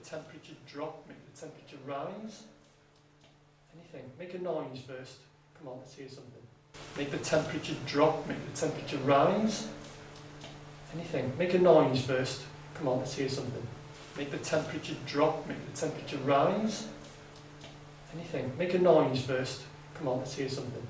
temperature drop, make the temperature rise. Anything. Make a noise first. Come on, let's hear something. Make the temperature drop, make the temperature rise. Anything. Make a noise first. Come on, let's hear something. Make the temperature drop, make the temperature rise. Anything. Make a noise first. Come on, let's hear something.